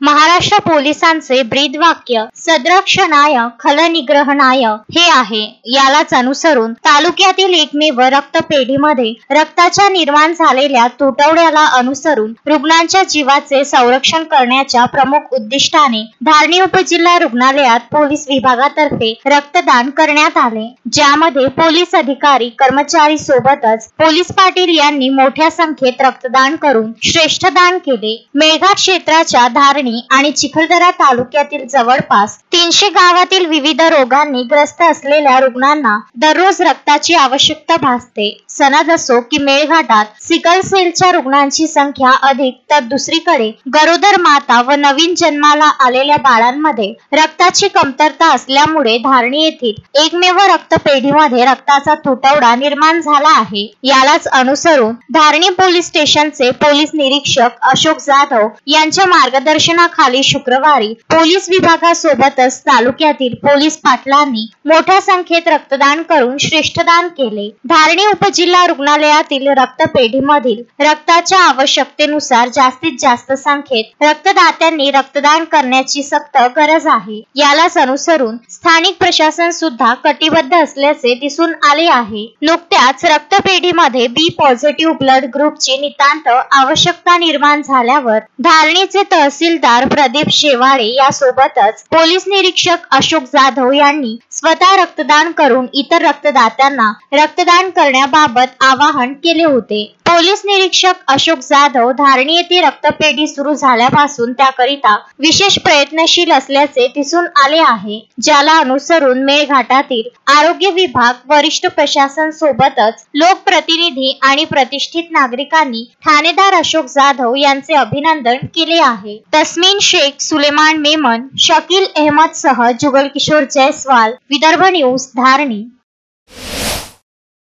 महाराष्ट्र पोलिसांचे ब्रीदवाक्य सद्रक्षणाय खलनिग्रहणाय हे आहे। यालाच अनुसरून तालुक्यातील एकमेव रक्तपेढीमध्ये रक्ताच्या निर्माण झालेल्या तुटवड्याला अनुसरून रुग्णांच्या जीवाचे संरक्षण करण्याच्या प्रमुख उद्दिष्टाने धारणी उपजिल्हा रुग्णालयात पोलीस विभागातर्फे रक्तदान करण्यात आले, ज्यामध्ये पोलीस अधिकारी कर्मचारी सोबतच पोलीस पाटील यांनी मोठ्या संख्येत रक्तदान करून श्रेष्ठदान केले। मेळघाट क्षेत्राच्या धारणी आणि चिखलदरा तालुक्यातील जवळपास 300 गावातील विविध रोगांनी ग्रस्त असलेल्या रुग्णांना दररोज रक्ताची आवश्यकता भासते। सनद असो की मेळघाटात सिकल सेलच्या रुग्णांची संख्या अधिक, तर दुसरीकडे गरोदर माता व नवीन जन्माला आलेल्या बाळांमध्ये रक्ताची कमतरता असल्यामुळे धारणी येथील एकमेव रक्तपेढीमध्ये रक्ताचा तुटवडा निर्माण झाला आहे। यालाच अनुसरून धारणी पोलीस स्टेशनचे पोलीस निरीक्षक अशोक जाधव यांच्या मार्गदर्शनाखाली शुक्रवारी पोलीस विभागासोबतच तालुक्यातील पोलीस पाटलांनी मोठ्या संख्येत रक्तदान करून श्रेष्ठदान केले। धारणी उपजिल्हा रुग्णालयातील रक्तपेढीमधील रक्ताच्या आवश्यकतेनुसार जास्तीत जास्त संख्येत रक्तदात्यांनी रक्तदान करण्याची सक्त गरज आहे। यालाच अनुसरून स्थानिक प्रशासन सुद्धा कटिबद्ध असल्याचे दिसून आले आहे। नुकत्याच रक्तपेढीमध्ये बी पॉझिटिव्ह ब्लड ग्रुपची नितांत आवश्यकता निर्माण झाल्यावर धारणीचे तहसीलदार प्रदीप शेवाळे यासोबतच पोलीस निरीक्षक अशोक जाधव यांनी स्वतः रक्तदान करून इतर रक्तदात्यांना रक्तदान करण्याबाबत आवाहन केले होते। पोलीस निरीक्षक अशोक जाधव धारणी येथे रक्तपेढी सुरू झाल्यापासून त्याकरिता विशेष प्रयत्नशील असल्याचे दिसून आले आहे, ज्याला अनुसरून मेळघाटातील आरोग्य विभाग, वरिष्ठ प्रशासन सोबतच लोकप्रतिनिधी आणि प्रतिष्ठित नागरिकांनी ठाणेदार अशोक जाधव यांचे अभिनंदन केले आहे। तस्मीन शेख, सुलेमान मेमन, शकील अहमद सह जुगल किशोर जयस्वाल, विदर्भ न्यूज, धारणी।